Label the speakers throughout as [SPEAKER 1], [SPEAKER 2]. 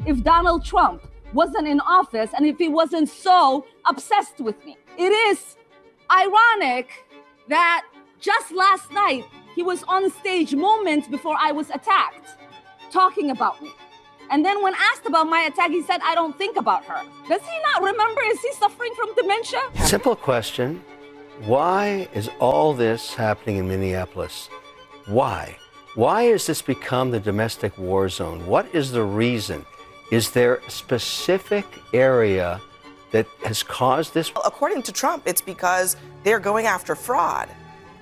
[SPEAKER 1] if Donald Trump wasn't in office and if he wasn't so obsessed with me. It is ironic that just last night he was on stage moments before I was attacked, talking about me. And then when asked about my attack, he said, I don't think about her. Does he not remember? Is he suffering from dementia?
[SPEAKER 2] Simple question. Why is all this happening in Minneapolis? Why? Why has this become the domestic war zone? What is the reason? Is there a specific area that has caused this?
[SPEAKER 3] According to Trump, it's because they're going after fraud.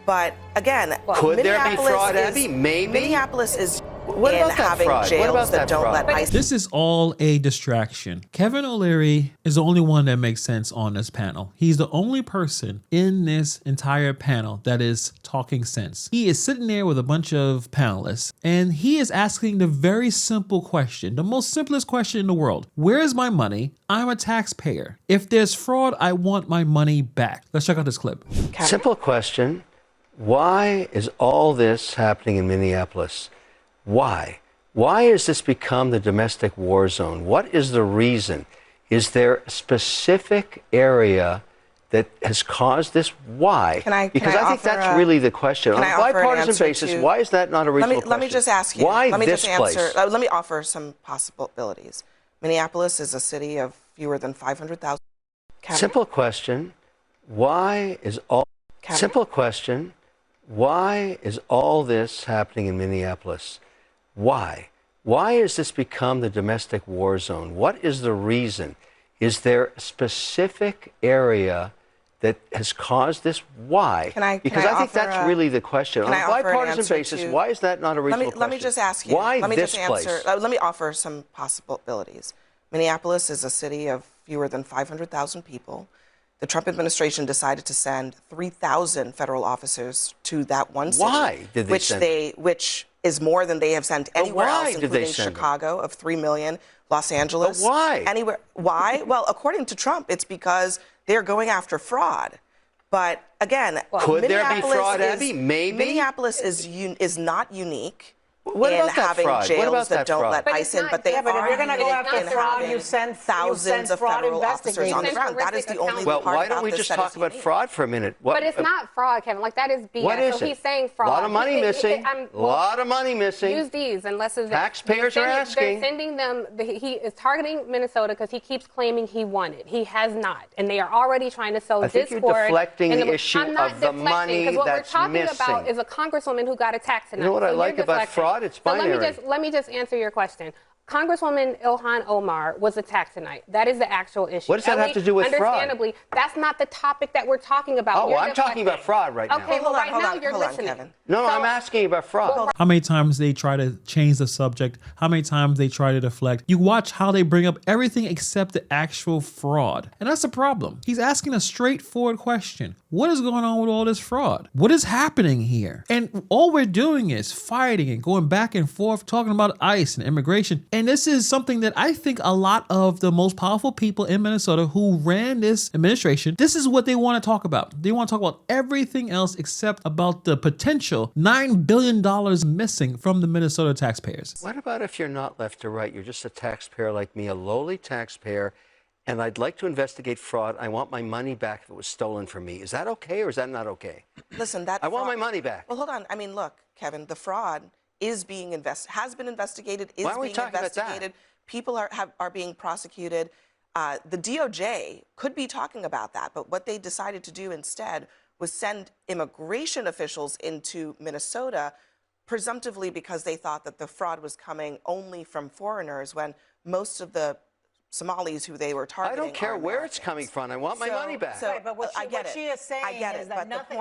[SPEAKER 3] But again,
[SPEAKER 2] could there be fraud, Abby? Maybe.
[SPEAKER 3] Minneapolis is
[SPEAKER 2] what about that
[SPEAKER 3] having
[SPEAKER 2] fraud?
[SPEAKER 3] jails
[SPEAKER 2] What about
[SPEAKER 3] that don't let ICE.
[SPEAKER 4] This is all a distraction. Kevin O'Leary is the only one that makes sense on this panel. He's the only person in this entire panel that is talking sense. He is sitting there with a bunch of panelists and he is asking the very simple question, the most simplest question in the world. Where is my money? I'm a taxpayer. If there's fraud, I want my money back. Let's check out this clip.
[SPEAKER 2] Simple question. Why is all this happening in Minneapolis? Why? Why has this become the domestic war zone? What is the reason? Is there a specific area that has caused this? Why? Because I think that's really the question. On a bipartisan basis, why is that not a reasonable question?
[SPEAKER 3] Let me just ask you.
[SPEAKER 2] Why
[SPEAKER 3] let me
[SPEAKER 2] this
[SPEAKER 3] just answer.
[SPEAKER 2] place?
[SPEAKER 3] Let me offer some possibilities. Minneapolis is a city of fewer than 500,000.
[SPEAKER 2] Simple question. Why is all... Simple question. Why is all this happening in Minneapolis? Why? Why has this become the domestic war zone? What is the reason? Is there a specific area that has caused this? Why? Because I think that's really the question. On a bipartisan basis, why is that not a reasonable question?
[SPEAKER 3] Let me just ask you.
[SPEAKER 2] Why
[SPEAKER 3] let me
[SPEAKER 2] this
[SPEAKER 3] just answer. Let me offer some possibilities. Minneapolis is a city of fewer than 500,000 people. The Trump administration decided to send 3,000 federal officers to that one city.
[SPEAKER 2] Why did they send them?
[SPEAKER 3] Which is more than they have sent anywhere else, including Chicago of 3 million, Los Angeles.
[SPEAKER 2] But why?
[SPEAKER 3] Anywhere. Why? Well, according to Trump, it's because they're going after fraud. But again,
[SPEAKER 2] could there be fraud, Abby? Maybe.
[SPEAKER 3] Minneapolis is not unique.
[SPEAKER 2] What about that
[SPEAKER 3] having
[SPEAKER 2] fraud?
[SPEAKER 3] jails
[SPEAKER 2] what about
[SPEAKER 3] that don't let ICE in, but they
[SPEAKER 5] but if you're going to go after fraud, you send
[SPEAKER 3] thousands of federal officers on the ground. That is the only part
[SPEAKER 2] why don't we just talk about fraud for a minute?
[SPEAKER 6] But it's not fraud, Kevin. Like, that is BS.
[SPEAKER 2] What is
[SPEAKER 6] so he's saying fraud.
[SPEAKER 2] A lot of money missing. A lot of money missing.
[SPEAKER 6] Use these unless it's
[SPEAKER 2] taxpayers are asking.
[SPEAKER 6] They're sending them. He is targeting Minnesota because he keeps claiming he won it. He has not, and they are already trying to sow discord.
[SPEAKER 2] I think you're deflecting the issue
[SPEAKER 6] of
[SPEAKER 2] the money
[SPEAKER 6] because what
[SPEAKER 2] that's
[SPEAKER 6] we're talking
[SPEAKER 2] missing.
[SPEAKER 6] about is a congresswoman who got attacked tonight.
[SPEAKER 2] You know what I like about fraud? It's binary.
[SPEAKER 6] Let me just answer your question. Congresswoman Ilhan Omar was attacked tonight. That is the actual issue.
[SPEAKER 2] What does that have to do with fraud?
[SPEAKER 6] Understandably, that's not the topic that we're talking about.
[SPEAKER 2] Oh, well, I'm talking about fraud right now.
[SPEAKER 6] Okay, well, right now you're listening.
[SPEAKER 3] Kevin.
[SPEAKER 2] No, I'm asking about fraud.
[SPEAKER 4] How many times they try to change the subject, how many times they try to deflect. You watch how they bring up everything except the actual fraud. And that's the problem. He's asking a straightforward question. What is going on with all this fraud? What is happening here? And all we're doing is fighting and going back and forth, talking about ICE and immigration. And this is something that I think a lot of the most powerful people in Minnesota who ran this administration, this is what they want to talk about. They want to talk about everything else except about the potential $9 billion missing from the Minnesota taxpayers.
[SPEAKER 2] What about if you're not left to right? You're just a taxpayer like me, a lowly taxpayer, and I'd like to investigate fraud. I want my money back if it was stolen from me. Is that okay or is that not okay?
[SPEAKER 3] Listen,
[SPEAKER 2] I want my money back.
[SPEAKER 3] Well, hold on. I mean, look, Kevin, the fraud is being has been investigated, is being investigated. People are being prosecuted. The DOJ could be talking about that, but what they decided to do instead was send immigration officials into Minnesota, presumptively because they thought that the fraud was coming only from foreigners, when most of the Somalis who they were targeting.
[SPEAKER 2] I don't care where it's coming from. I want my money back.
[SPEAKER 5] Right, but what she is saying is that nothing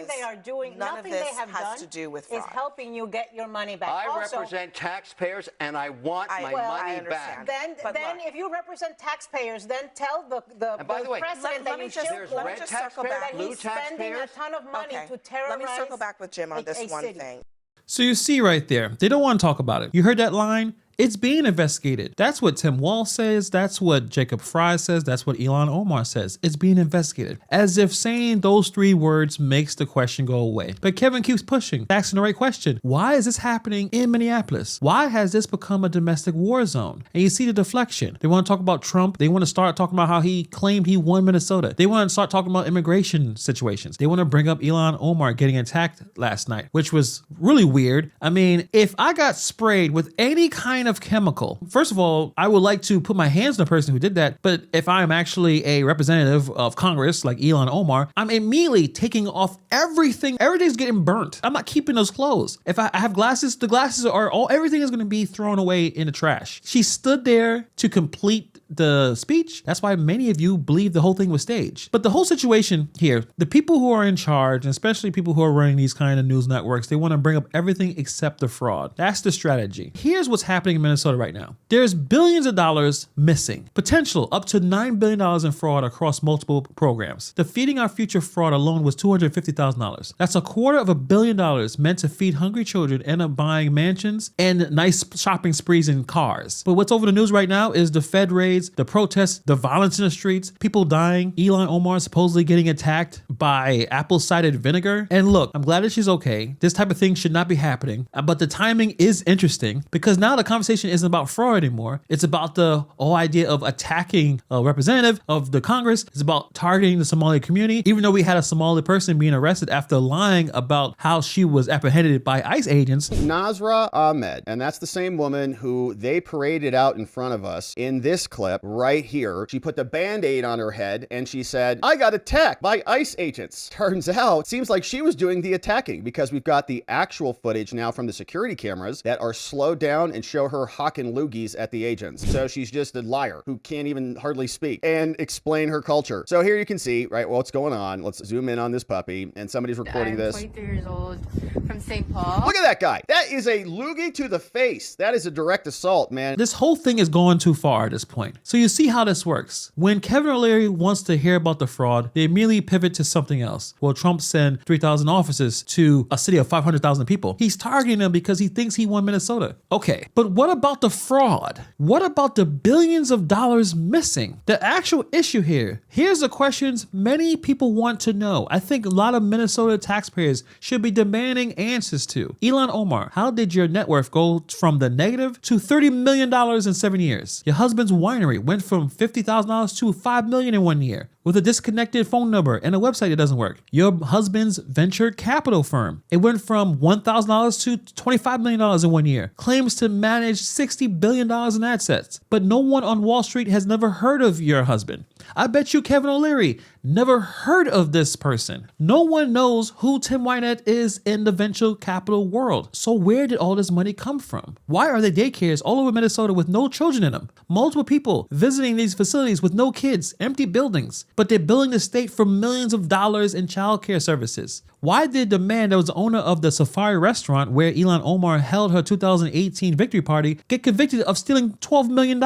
[SPEAKER 5] they are doing, nothing they have done
[SPEAKER 3] to do with fraud.
[SPEAKER 5] Is helping you get your money back.
[SPEAKER 2] I represent taxpayers, and I want my money back.
[SPEAKER 5] Then if you represent taxpayers, then tell the president that you
[SPEAKER 3] let me just circle back.
[SPEAKER 5] That he's spending a ton of money to terrorize.
[SPEAKER 3] Let me circle back with Jim on this one thing.
[SPEAKER 4] So you see right there, they don't want to talk about it. You heard that line? It's being investigated. That's what Tim Walz says. That's what Jacob Fry says. That's what Ilhan Omar says. It's being investigated. As if saying those 3 words makes the question go away. But Kevin keeps pushing, asking the right question. Why is this happening in Minneapolis? Why has this become a domestic war zone? And you see the deflection. They want to talk about Trump. They want to start talking about how he claimed he won Minnesota. They want to start talking about immigration situations. They want to bring up Ilhan Omar getting attacked last night, which was really weird. I mean, if I got sprayed with any kind of chemical, first of all, I would like to put my hands on the person who did that. But if I'm actually a representative of Congress like Ilhan Omar, I'm immediately taking off everything. Everything's getting burnt. I'm not keeping those clothes. If I have glasses, the glasses are all, everything is going to be thrown away in the trash. She stood there to complete the speech. That's why many of you believe the whole thing was staged. But the whole situation here, the people who are in charge, and especially people who are running these kind of news networks, they want to bring up everything except the fraud. That's the strategy. Here's what's happening in Minnesota right now. There's billions of dollars missing. Potential up to $9 billion in fraud across multiple programs. The Feeding Our Future fraud alone was $250,000. That's $250 million meant to feed hungry children, end up buying mansions and nice shopping sprees in cars. But what's over the news right now is the Fed raids, the protests, the violence in the streets, people dying, Ilhan Omar supposedly getting attacked by apple cider vinegar. And look, I'm glad that she's okay. This type of thing should not be happening. But the timing is interesting because now the conversation isn't about fraud anymore. It's about the whole idea of attacking a representative of the Congress. It's about targeting the Somali community, even though we had a Somali person being arrested after lying about how she was apprehended by ICE agents.
[SPEAKER 7] Nasra Ahmed, and that's the same woman who they paraded out in front of us in this clip right here. She put the Band-Aid on her head and she said, I got attacked by ICE agents. Turns out, it seems like she was doing the attacking because we've got the actual footage now from the security cameras that are slowed down and show her hawking loogies at the agents. So she's just a liar who can't even hardly speak and explain her culture. So here you can see, right, what's going on. Let's zoom in on this puppy and somebody's recording this.
[SPEAKER 8] 23 years old from St. Paul.
[SPEAKER 7] Look at that guy. That is a loogie to the face. That is a direct assault, man.
[SPEAKER 4] This whole thing is going too far at this point. So you see how this works. When Kevin O'Leary wants to hear about the fraud, they immediately pivot to something else. Well, Trump sent 3,000 officers to a city of 500,000 people. He's targeting them because he thinks he won Minnesota. Okay, but what about the fraud? What about the billions of dollars missing? The actual issue here. Here's the questions many people want to know. I think a lot of Minnesota taxpayers should be demanding answers to. Ilhan Omar, how did your net worth go from the negative to $30 million in 7 years? Your husband's winery went from $50,000 to $5 million in 1 year with a disconnected phone number and a website that doesn't work. Your husband's venture capital firm, it went from $1,000 to $25 million in 1 year. Claims to manage $60 billion in assets, but no one on Wall Street has never heard of your husband. I bet you Kevin O'Leary never heard of this person. No one knows who Tim Wynette is in the venture capital world. So where did all this money come from? Why are there daycares all over Minnesota with no children in them? Multiple people visiting these facilities with no kids, empty buildings, but they're billing the state for millions of dollars in child care services. Why did the man that was the owner of the Safari restaurant where Ilhan Omar held her 2018 victory party get convicted of stealing $12 million?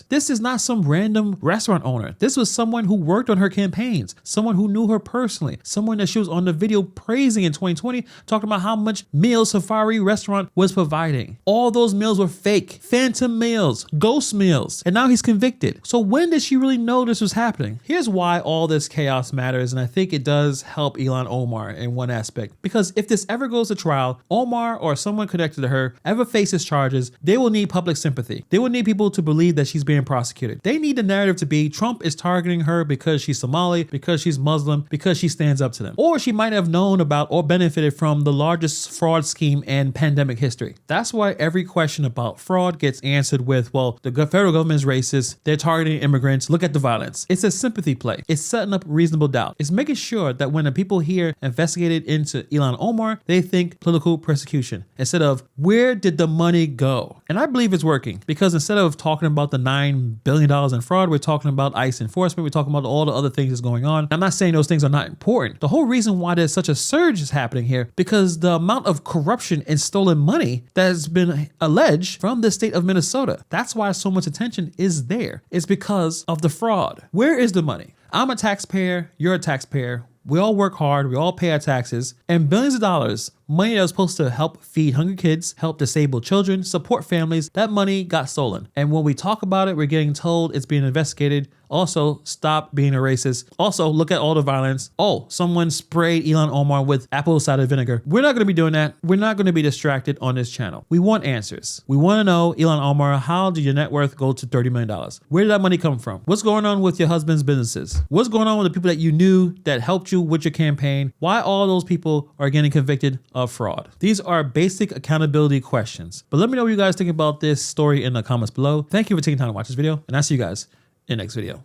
[SPEAKER 4] This is not some random restaurant owner. This was someone who worked on her campaigns, someone who knew her personally, someone that she was on the video praising in 2020, talking about how much meals Safari restaurant was providing. All those meals were fake, phantom meals, ghost meals, and now he's convicted. So when did she really know this was happening? Here's why all this chaos matters, and I think it does help Ilhan Omar in one aspect. Because if this ever goes to trial, Omar or someone connected to her ever faces charges, they will need public sympathy. They will need people to believe that she's being prosecuted. They need the narrative to be Trump is targeting her because she's Somali, because she's Muslim, because she stands up to them. Or she might have known about or benefited from the largest fraud scheme in pandemic history. That's why every question about fraud gets answered with, well, the federal government is racist, they're targeting immigrants, look at the violence. It's a sympathy play. It's setting up reasonable doubt. It's making sure that when the people here investigated into Ilhan Omar, they think political persecution instead of where did the money go? And I believe it's working because instead of talking about the $9 billion in fraud, we're talking about ICE enforcement. We're talking about all the other things that's going on. I'm not saying those things are not important. The whole reason why there's such a surge is happening here because the amount of corruption and stolen money that has been alleged from the state of Minnesota. That's why so much attention is there. It's because of the fraud. Where is the money? I'm a taxpayer. You're a taxpayer. We all work hard, we all pay our taxes, and billions of dollars Money that was supposed to help feed hungry kids, help disabled children, support families, that money got stolen. And when we talk about it, we're getting told it's being investigated. Also, stop being a racist. Also, look at all the violence. Oh, someone sprayed Ilhan Omar with apple cider vinegar. We're not going to be doing that. We're not going to be distracted on this channel. We want answers. We want to know, Ilhan Omar, how did your net worth go to $30 million? Where did that money come from? What's going on with your husband's businesses? What's going on with the people that you knew that helped you with your campaign? Why all those people are getting convicted of fraud? These are basic accountability questions. But let me know what you guys think about this story in the comments below. Thank you for taking time to watch this video, and I'll see you guys in the next video.